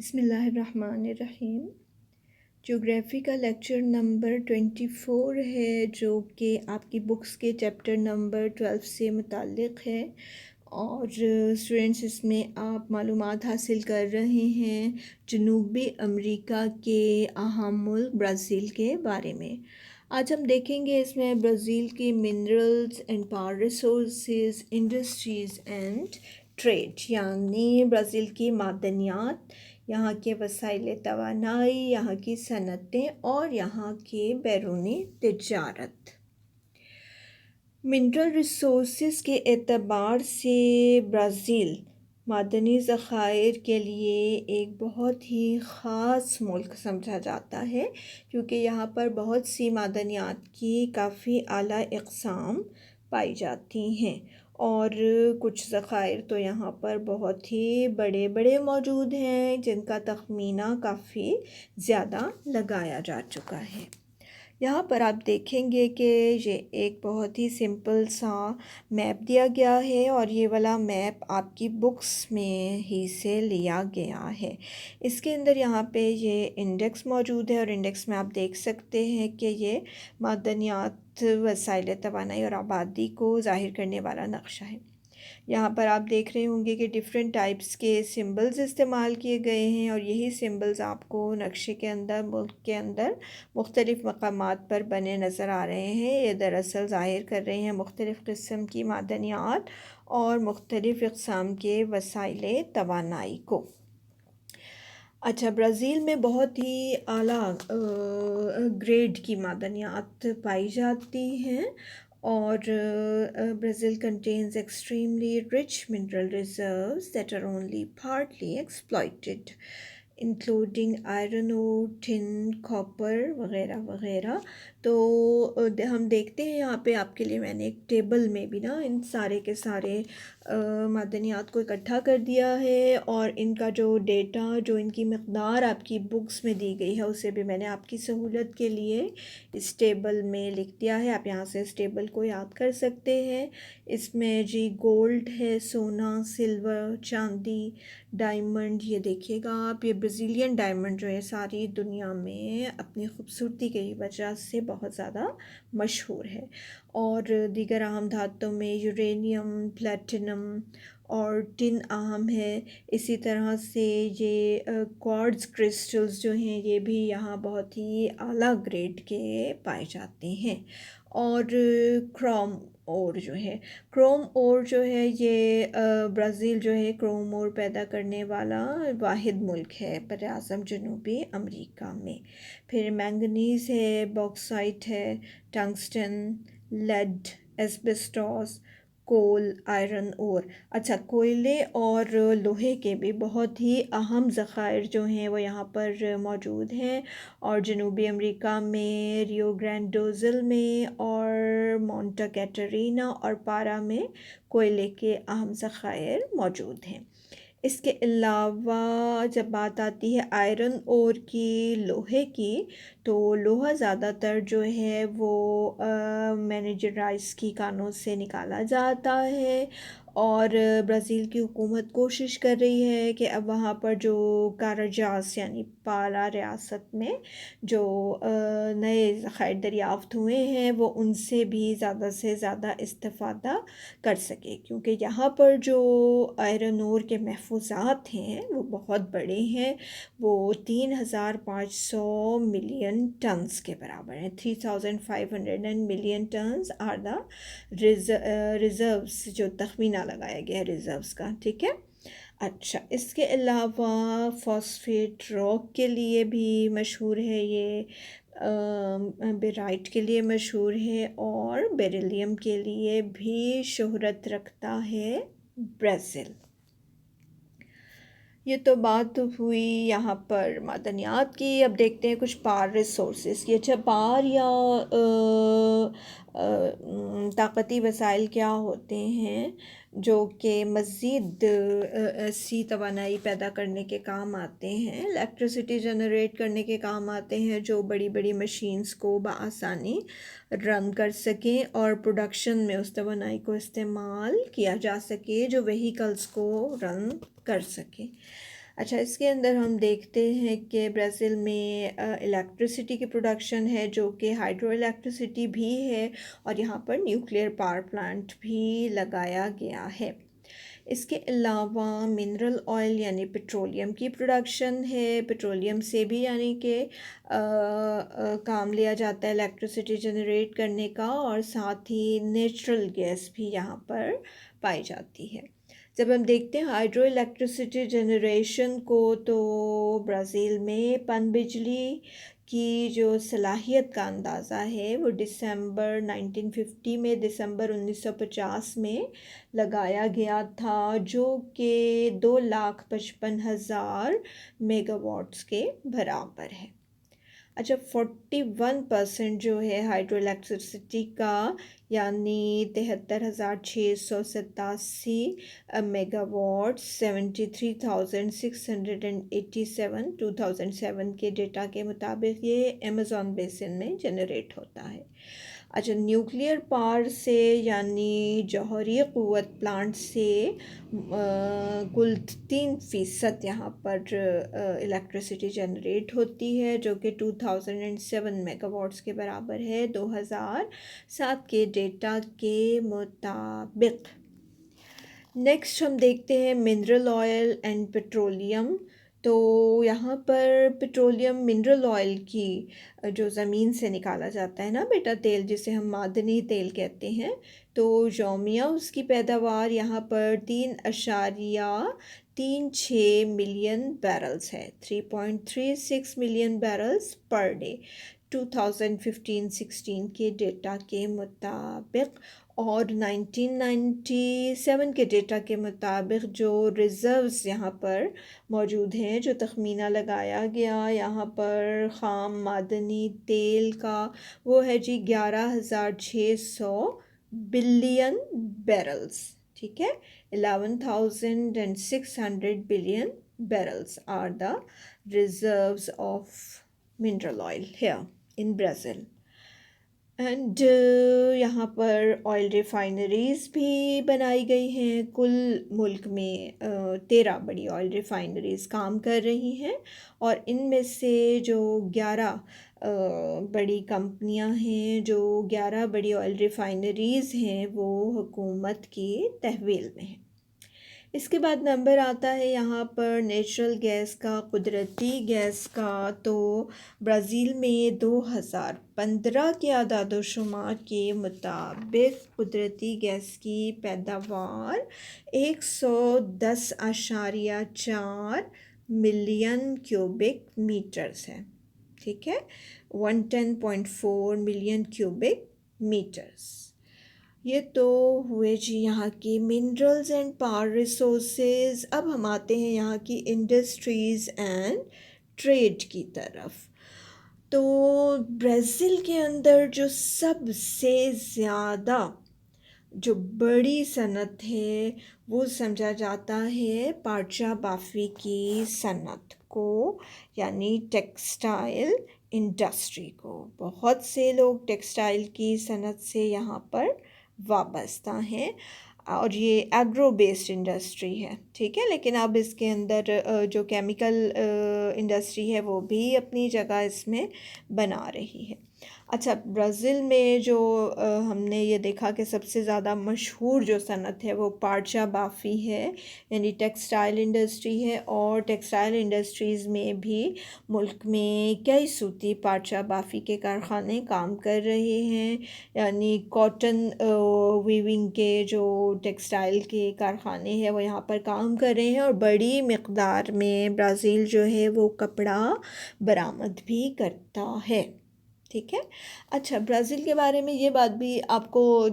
بسم اللہ الرحمن الرحیم۔ جغرافی کا لیکچر نمبر 24 ہے، جو کہ آپ کی بکس کے چیپٹر نمبر 12 سے متعلق ہے، اور اسٹوڈنٹس اس میں آپ معلومات حاصل کر رہے ہیں جنوبی امریکہ کے اہم ملک برازیل کے بارے میں۔ آج ہم دیکھیں گے اس میں برازیل کی minerals and power resources, industries and trade, یعنی برازیل کی معدنیات، یہاں کے وسائل توانائی، یہاں کی صنعتیں اور یہاں کے بیرونی تجارت۔ منرل ریسورسز کے اعتبار سے برازیل معدنی ذخائر کے لیے ایک بہت ہی خاص ملک سمجھا جاتا ہے، کیونکہ یہاں پر بہت سی معدنیات کی کافی اعلیٰ اقسام پائی جاتی ہیں، اور کچھ ذخائر تو یہاں پر بہت ہی بڑے بڑے موجود ہیں جن کا تخمینہ کافی زیادہ لگایا جا چکا ہے۔ یہاں پر آپ دیکھیں گے کہ یہ ایک بہت ہی سمپل سا میپ دیا گیا ہے، اور یہ والا میپ آپ کی بکس میں ہی سے لیا گیا ہے۔ اس کے اندر یہاں پہ یہ انڈیکس موجود ہے، اور انڈیکس میں آپ دیکھ سکتے ہیں کہ یہ معدنیات، وسائل توانائی اور آبادی کو ظاہر کرنے والا نقشہ ہے۔ یہاں پر آپ دیکھ رہے ہوں گے کہ ڈیفرنٹ ٹائپس کے سمبلز استعمال کیے گئے ہیں، اور یہی سمبلز آپ کو نقشے کے اندر، ملک کے اندر مختلف مقامات پر بنے نظر آ رہے ہیں۔ یہ دراصل ظاہر کر رہے ہیں مختلف قسم کی معدنیات اور مختلف اقسام کے وسائل توانائی کو۔ اچھا، برازیل میں بہت ہی اعلیٰ گریڈ کی معدنیات پائی جاتی ہیں، اور Brazil contains extremely rich mineral reserves that are only partly exploited, including iron ore, tin, copper وغیرہ وغیرہ۔ تو ہم دیکھتے ہیں یہاں پہ آپ کے لیے میں نے ایک ٹیبل میں بھی نا ان سارے کے سارے معدنیات کو اکٹھا کر دیا ہے، اور ان کا جو ڈیٹا، جو ان کی مقدار آپ کی بکس میں دی گئی ہے، اسے بھی میں نے آپ کی سہولت کے لیے اس ٹیبل میں لکھ دیا ہے۔ آپ یہاں سے اس ٹیبل کو یاد کر سکتے ہیں۔ اس میں جی گولڈ ہے، سونا، سلور، چاندی، ڈائمنڈ، یہ دیکھیے گا آپ، یہ برازیلین ڈائمنڈ جو ہے ساری دنیا میں اپنی خوبصورتی کی وجہ سے بہت زیادہ مشہور ہے، اور دیگر اہم دھاتوں میں یورینیم، پلیٹینم اور ٹن اہم ہے۔ اسی طرح سے یہ کوارٹز کرسٹلز جو ہیں، یہ بھی یہاں بہت ہی اعلیٰ گریڈ کے پائے جاتے ہیں، اور کروم اور جو ہے یہ برازیل جو ہے کروم اور پیدا کرنے والا واحد ملک ہے براعظم جنوبی امریکہ میں۔ پھر مینگنیز ہے، باکسائٹ ہے، ٹنگسٹن، لیڈ، ایسبسٹاس، کول، آئرن اور۔ اچھا، کوئلے اور لوہے کے بھی بہت ہی اہم ذخائر جو ہیں وہ یہاں پر موجود ہیں، اور جنوبی امریکہ میں ریو گرینڈ ڈو سل میں اور مونٹا کیٹرینا اور پارا میں کوئلے کے اہم ذخائر موجود ہیں۔ اس کے علاوہ جب بات آتی ہے آئرن اور کی، لوہے کی، تو لوہا زیادہ تر جو ہے وہ مینیجرائز کی کانوں سے نکالا جاتا ہے، اور برازیل کی حکومت کوشش کر رہی ہے کہ اب وہاں پر جو کاراجاس یعنی پارا ریاست میں جو نئے ذخائر دریافت ہوئے ہیں وہ ان سے بھی زیادہ سے زیادہ استفادہ کر سکے، کیونکہ یہاں پر جو آئرن اور کے محفوظات ہیں وہ بہت بڑے ہیں۔ وہ 3,500 ملین ٹنز کے برابر ہیں۔ 3,500 million tons are the reserves, جو تخمینہ لگایا گیا ہے ریزروز کا، ٹھیک ہے۔ اچھا، اس کے علاوہ فاسفیٹ راک کے لیے بھی مشہور ہے، یہ بیرائٹ کے لیے مشہور ہے، اور بیریلیم کے لیے بھی شہرت رکھتا ہے برازیل۔ یہ تو بات ہوئی یہاں پر معدنیات کی۔ اب دیکھتے ہیں کچھ پاور ریسورسز کی۔ اچھا، پاور یا طاقتی وسائل کیا ہوتے ہیں جو کہ مزید ایسی توانائی پیدا کرنے کے کام آتے ہیں، الیکٹریسٹی جنریٹ کرنے کے کام آتے ہیں، جو بڑی بڑی مشینز کو بآسانی رن کر سکیں، اور پروڈکشن میں اس توانائی کو استعمال کیا جا سکے جو وہیکلز کو رن کر سکے۔ اچھا، اس کے اندر ہم دیکھتے ہیں کہ برازیل میں الیکٹرسٹی کی پروڈکشن ہے جو کہ ہائیڈرو الیکٹرسٹی بھی ہے، اور یہاں پر نیوکلیئر پاور پلانٹ بھی لگایا گیا ہے۔ اس کے علاوہ منرل آئل یعنی پیٹرولیم کی پروڈکشن ہے، پیٹرولیم سے بھی یعنی کہ کام لیا جاتا ہے الیکٹرسٹی جنریٹ کرنے کا، اور ساتھ ہی نیچرل گیس بھی یہاں پر پائی جاتی ہے۔ جب ہم دیکھتے ہیں ہائیڈرو الیکٹرسٹی جنریشن کو، تو برازیل میں پن بجلی کی جو صلاحیت کا اندازہ ہے وہ دسمبر 1950 میں، دسمبر 1950 میں لگایا گیا تھا، جو کہ 2,55,000 میگا واٹس کے برابر ہے۔ اچھا، 41% جو ہے ہائیڈرو الیکٹرسٹی کا یعنی 73,687 میگا واٹ، 73,687 2007 کے ڈیٹا کے مطابق یہ ایمیزون بیسن میں جنریٹ ہوتا ہے۔ اچھا، نیوکلیئر پاور سے یعنی جوہری قوت پلانٹ سے کل 3% یہاں پر الیکٹرسٹی جنریٹ ہوتی ہے، جو کہ 2007 میگا واٹس کے برابر ہے 2007 کے ڈیٹا کے مطابق۔ نیکسٹ ہم دیکھتے ہیں منرل آئل اینڈ پیٹرولیم۔ تو یہاں پر پیٹرولیم منرل آئل کی جو زمین سے نکالا جاتا ہے نا بیٹا تیل، جسے ہم معدنی تیل کہتے ہیں، تو یومیہ اس کی پیداوار یہاں پر 3.36 ملین بیرلز ہے، 3.36 ملین بیرلز پر ڈے 2015-16 کے ڈیٹا کے مطابق، اور 1997 کے ڈیٹا کے مطابق جو ریزروز یہاں پر موجود ہیں، جو تخمینہ لگایا گیا یہاں پر خام معدنی تیل کا، وہ ہے جی 11,600 بلین بیرلز، ٹھیک ہے، 11,600 billion بیرلز are the reserves of mineral oil here in Brazil. And یہاں پر آئل ریفائنریز بھی بنائی گئی ہیں، کل ملک میں 13 بڑی آئل ریفائنریز کام کر رہی ہیں، اور ان میں سے جو 11 بڑی کمپنیاں ہیں، جو 11 بڑی آئل ریفائنریز ہیں، وہ حکومت کی تحویل میں ہیں۔ اس کے بعد نمبر آتا ہے یہاں پر نیچرل گیس کا، قدرتی گیس کا۔ تو برازیل میں 2015 کے اعداد و شمار کے مطابق قدرتی گیس کی پیداوار 110.4 ملین کیوبک میٹرز ہے، ٹھیک ہے، 110.4 ملین کیوبک میٹرز۔ یہ تو ہوئے جی یہاں کی منرلز اینڈ پاور ریسورسز۔ اب ہم آتے ہیں یہاں کی انڈسٹریز اینڈ ٹریڈ کی طرف۔ تو برازیل کے اندر جو سب سے زیادہ جو بڑی صنعت ہے وہ سمجھا جاتا ہے پارچا بافی کی صنعت کو، یعنی ٹیکسٹائل انڈسٹری کو۔ بہت سے لوگ ٹیکسٹائل کی صنعت سے یہاں پر وابستہ ہیں، اور یہ ایگرو بیسڈ انڈسٹری ہے، ٹھیک ہے، لیکن اب اس کے اندر جو کیمیکل انڈسٹری ہے وہ بھی اپنی جگہ اس میں بنا رہی ہے۔ اچھا، برازیل میں جو ہم نے یہ دیکھا کہ سب سے زیادہ مشہور جو صنعت ہے وہ پارچا بافی ہے، یعنی ٹیکسٹائل انڈسٹری ہے، اور ٹیکسٹائل انڈسٹریز میں بھی ملک میں کئی صوتی پارچا بافی کے کارخانے کام کر رہے ہیں، یعنی کاٹن ویونگ کے جو ٹیکسٹائل کے کارخانے ہیں وہ یہاں پر کام کر رہے ہیں، اور بڑی مقدار میں برازیل جو ہے وہ کپڑا برآمد بھی کرتا ہے، ٹھیک ہے۔ اچھا، برازیل کے بارے میں یہ بات بھی آپ کو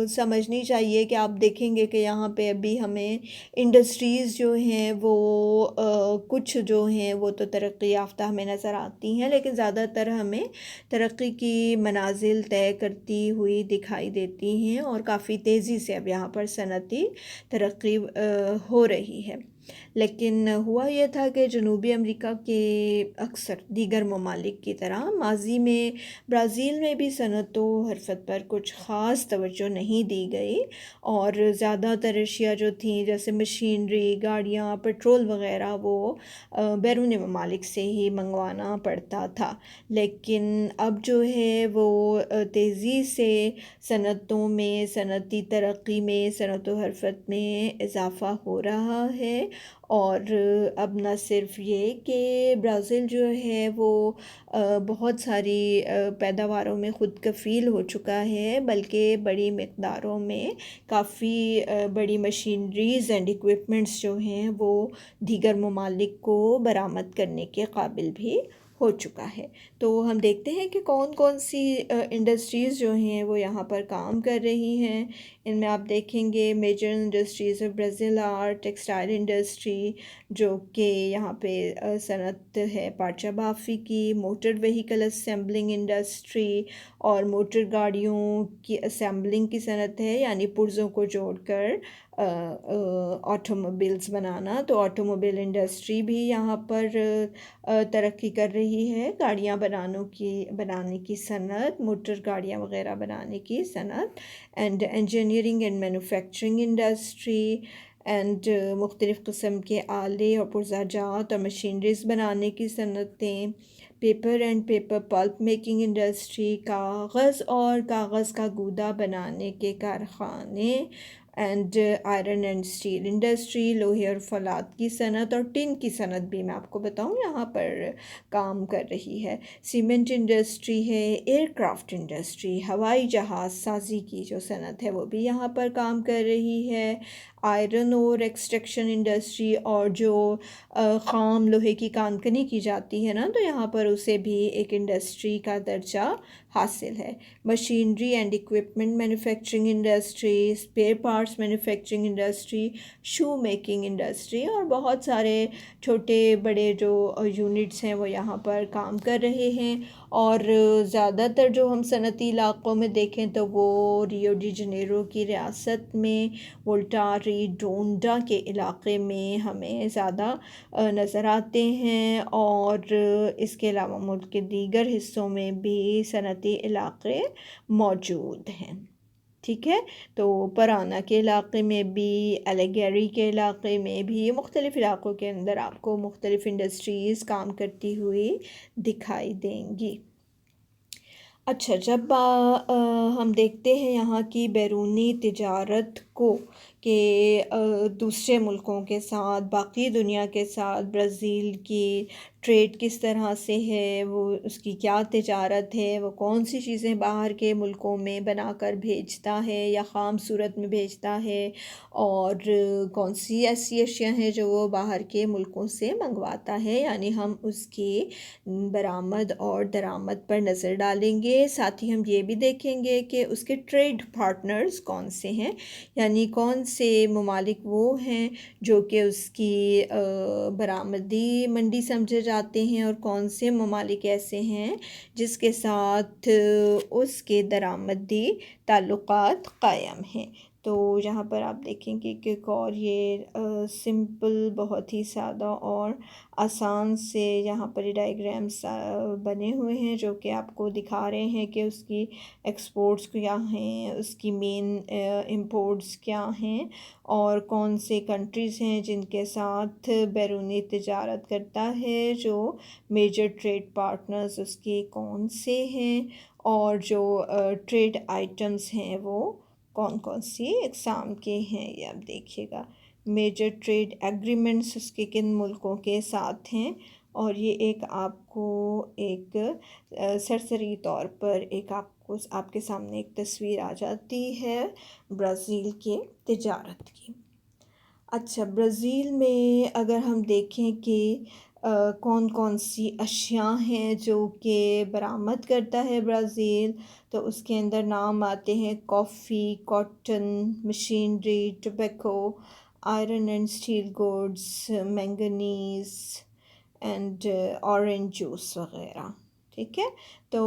سمجھنی چاہیے کہ آپ دیکھیں گے کہ یہاں پہ ابھی ہمیں انڈسٹریز جو ہیں وہ کچھ جو ہیں وہ تو ترقی یافتہ ہمیں نظر آتی ہیں، لیکن زیادہ تر ہمیں ترقی کی منازل طے کرتی ہوئی دکھائی دیتی ہیں، اور کافی تیزی سے اب یہاں پر صنعتی ترقی ہو رہی ہے۔ لیکن ہوا یہ تھا کہ جنوبی امریکہ کے اکثر دیگر ممالک کی طرح ماضی میں برازیل میں بھی صنعت و حرفت پر کچھ خاص توجہ نہیں دی گئی، اور زیادہ تر اشیاء جو تھیں جیسے مشینری، گاڑیاں، پیٹرول وغیرہ وہ بیرون ممالک سے ہی منگوانا پڑتا تھا۔ لیکن اب جو ہے وہ تیزی سے صنعتوں میں، صنعتی ترقی میں، صنعت و حرفت میں اضافہ ہو رہا ہے، اور اب نہ صرف یہ کہ برازیل جو ہے وہ بہت ساری پیداواروں میں خود کفیل ہو چکا ہے، بلکہ بڑی مقداروں میں کافی بڑی مشینریز اینڈ اکوپمنٹس جو ہیں وہ دیگر ممالک کو برآمد کرنے کے قابل بھی ہو چکا ہے۔ تو ہم دیکھتے ہیں کہ کون کون سی انڈسٹریز جو ہیں وہ یہاں پر کام کر رہی ہیں۔ ان میں آپ دیکھیں گے major industries of Brazil are textile industry, جو کہ یہاں پہ صنعت ہے پارچہ بافی کی، موٹر وہیکل اسمبلنگ انڈسٹری اور موٹر گاڑیوں کی اسمبلنگ کی صنعت ہے، یعنی پرزوں کو جوڑ کر آٹو موبائلز بنانا۔ تو آٹو موبائل انڈسٹری بھی یہاں پر ترقی کر رہی ہے، گاڑیاں بنانے کی صنعت، موٹر گاڑیاں وغیرہ بنانے کی صنعت، and engineering and manufacturing industry, and مختلف قسم کے آلے اور پرزہ جات اور مشینریز بنانے کی صنعتیں، paper and paper pulp making industry, کاغذ اور کاغذ کا گودا بنانے کے کارخانے، and iron and steel industry, لوہے اور فولاد کی صنعت، اور ٹن کی صنعت بھی میں آپ کو بتاؤں یہاں پر کام کر رہی ہے۔ سیمنٹ انڈسٹری ہے، ایئر کرافٹ انڈسٹری، ہوائی جہاز سازی کی جو صنعت ہے وہ بھی یہاں پر کام کر رہی ہے۔ آئرن اور ایکسٹریکشن انڈسٹری، اور جو خام لوہے کی کان کنی کی جاتی ہے نا، تو یہاں پر اسے بھی ایک انڈسٹری کا درجہ حاصل ہے۔ Machinery and equipment manufacturing industry, spare parts manufacturing industry, shoe making industry, اور بہت سارے چھوٹے بڑے جو یونٹس ہیں وہ یہاں پر کام کر رہے ہیں۔ اور زیادہ تر جو ہم صنعتی علاقوں میں دیکھیں تو وہ ریو ڈی جنیرو کی ریاست میں وولٹا ریڈونڈا کے علاقے میں ہمیں زیادہ نظر آتے ہیں، اور اس کے علاوہ ملک کے دیگر حصوں میں بھی صنعتی علاقے موجود ہیں۔ ٹھیک ہے، تو پرانا کے علاقے میں بھی، الیگیری کے علاقے میں بھی، مختلف علاقوں کے اندر آپ کو مختلف انڈسٹریز کام کرتی ہوئی دکھائی دیں گی۔ اچھا، جب ہم دیکھتے ہیں یہاں کی بیرونی تجارت کو کہ دوسرے ملکوں کے ساتھ، باقی دنیا کے ساتھ برازیل کی ٹریڈ کس طرح سے ہے، وہ اس کی کیا تجارت ہے، وہ کون سی چیزیں باہر کے ملکوں میں بنا کر بھیجتا ہے یا خام صورت میں بھیجتا ہے، اور کون سی ایسی اشیاء ہیں جو وہ باہر کے ملکوں سے منگواتا ہے، یعنی ہم اس کی برآمد اور درآمد پر نظر ڈالیں گے۔ ساتھ ہی ہم یہ بھی دیکھیں گے کہ اس کے ٹریڈ پارٹنرز کون سے ہیں، یعنی کون سے ممالک وہ ہیں جو کہ اس کی برآمدی منڈی سمجھے جاتے ہیں، اور کون سے ممالک ایسے ہیں جس کے ساتھ اس کے درآمدی تعلقات قائم ہیں۔ تو یہاں پر آپ دیکھیں گے کہ ایک اور یہ سمپل، بہت ہی سادہ اور آسان سے یہاں پر ڈائیگرامس بنے ہوئے ہیں جو کہ آپ کو دکھا رہے ہیں کہ اس کی ایکسپورٹس کیا ہیں، اس کی مین امپورٹس کیا ہیں، اور کون سے کنٹریز ہیں جن کے ساتھ بیرونی تجارت کرتا ہے، جو میجر ٹریڈ پارٹنرز اس کے کون سے ہیں، اور جو ٹریڈ آئٹمز ہیں وہ کون کون سی اقسام کے ہیں۔ یہ آپ دیکھیے گا، میجر ٹریڈ ایگریمنٹس اس کے کن ملکوں کے ساتھ ہیں، اور یہ ایک آپ کو ایک سرسری طور پر ایک آپ کے سامنے ایک تصویر آ جاتی ہے برازیل کے تجارت کی۔ اچھا، برازیل میں اگر ہم دیکھیں کہ کون کون سی اشیاء ہیں جو کہ برآمد کرتا ہے برازیل، تو اس کے اندر نام آتے ہیں coffee, cotton, machinery, tobacco, iron and steel goods, manganese and orange juice وغیرہ۔ ٹھیک ہے، تو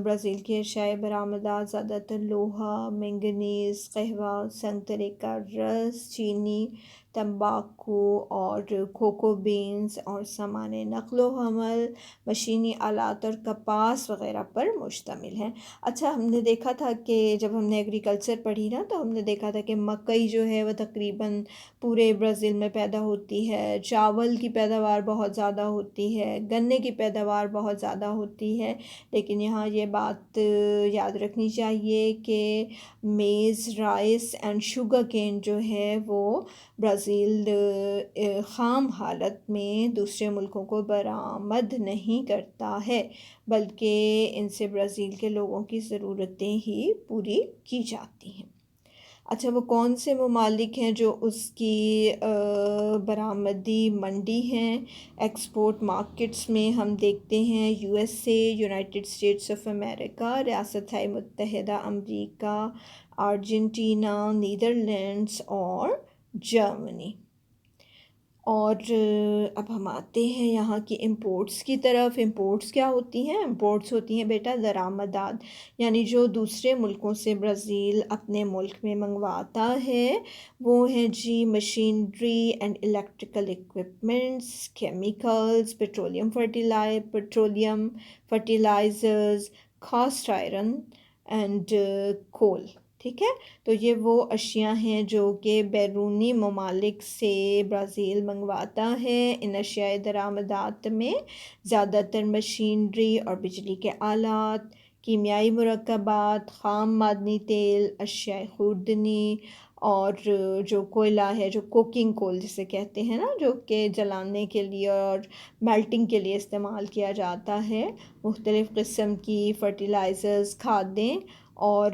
برازیل کی اشیاء برآمدات زیادہ تر لوہا، مینگنیز، قہوہ، سنترے کا رس، چینی، تمباکو اور کوکو بینز اور سامان نقل و حمل، مشینی آلات اور کپاس وغیرہ پر مشتمل ہے۔ اچھا، ہم نے دیکھا تھا کہ جب ہم نے ایگریکلچر پڑھی نا تو ہم نے دیکھا تھا کہ مکئی جو ہے وہ تقریباً پورے برازیل میں پیدا ہوتی ہے، چاول کی پیداوار بہت زیادہ ہوتی ہے، گنے کی پیداوار بہت زیادہ ہوتی ہے، لیکن یہاں یہ بات یاد رکھنی چاہیے کہ میز، رائس اینڈ شوگر کین جو ہے وہ برازیل خام حالت میں دوسرے ملکوں کو برآمد نہیں کرتا ہے، بلکہ ان سے برازیل کے لوگوں کی ضرورتیں ہی پوری کی جاتی ہیں۔ اچھا، وہ کون سے ممالک ہیں جو اس کی برآمدی منڈی ہیں؟ ایکسپورٹ مارکیٹس میں ہم دیکھتے ہیں U S A, United States of America, ریاستہائے متحدہ امریکہ، ارجنٹینا، نیدرلینڈز اور جرمنی۔ اور اب ہم آتے ہیں یہاں کی امپورٹس کی طرف۔ امپورٹس کیا ہوتی ہیں؟ امپورٹس ہوتی ہیں بیٹا درآمدات، یعنی جو دوسرے ملکوں سے برازیل اپنے ملک میں منگواتا ہے وہ ہیں جی machinery and electrical equipments, chemicals, petroleum fertilizers, cast iron and coal. ٹھیک ہے، تو یہ وہ اشیاء ہیں جو کہ بیرونی ممالک سے برازیل منگواتا ہے۔ ان اشیاء درآمدات میں زیادہ تر مشینری اور بجلی کے آلات، کیمیائی مرکبات، خام معدنی تیل، اشیاء خوردنی اور جو کوئلہ ہے، جو کوکنگ کول جسے کہتے ہیں نا، جو کہ جلانے کے لیے اور میلٹنگ کے لیے استعمال کیا جاتا ہے، مختلف قسم کی فرٹیلائزرز، کھادیں اور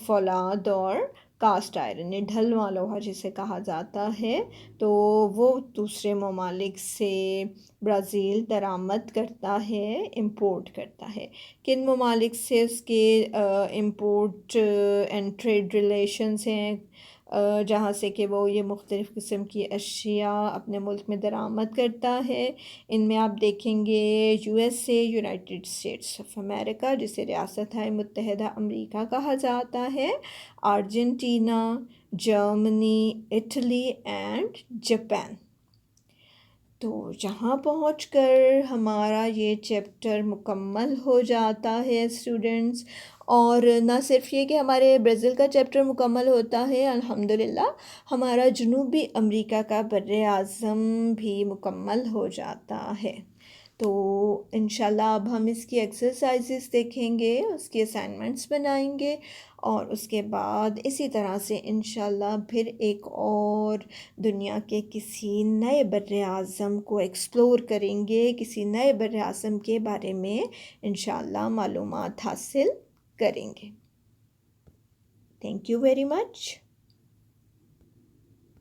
فولاد اور کاسٹ آئرن، ڈھلواں لوہا جسے کہا جاتا ہے، تو وہ دوسرے ممالک سے برازیل درآمد کرتا ہے، امپورٹ کرتا ہے۔ کن ممالک سے اس کے امپورٹ اینڈ ٹریڈ ریلیشنز ہیں جہاں سے کہ وہ یہ مختلف قسم کی اشیاء اپنے ملک میں درآمد کرتا ہے؟ ان میں آپ دیکھیں گے U S A, United States of America جسے ریاستہائے متحدہ امریکہ کہا جاتا ہے، Argentina, Germany, Italy and Japan. تو یہاں پہنچ کر ہمارا یہ چیپٹر مکمل ہو جاتا ہے اسٹوڈنٹس، اور نہ صرف یہ کہ ہمارے برازیل کا چیپٹر مکمل ہوتا ہے، الحمدللہ ہمارا جنوبی امریکہ کا بر اعظم بھی مکمل ہو جاتا ہے۔ تو انشاءاللہ اب ہم اس کی ایکسرسائزز دیکھیں گے، اس کی اسائنمنٹس بنائیں گے، اور اس کے بعد اسی طرح سے انشاءاللہ پھر ایک اور دنیا کے کسی نئے بر اعظم کو ایکسپلور کریں گے، کسی نئے بر اعظم کے بارے میں انشاءاللہ معلومات حاصل کریں گے۔ Thank you very much.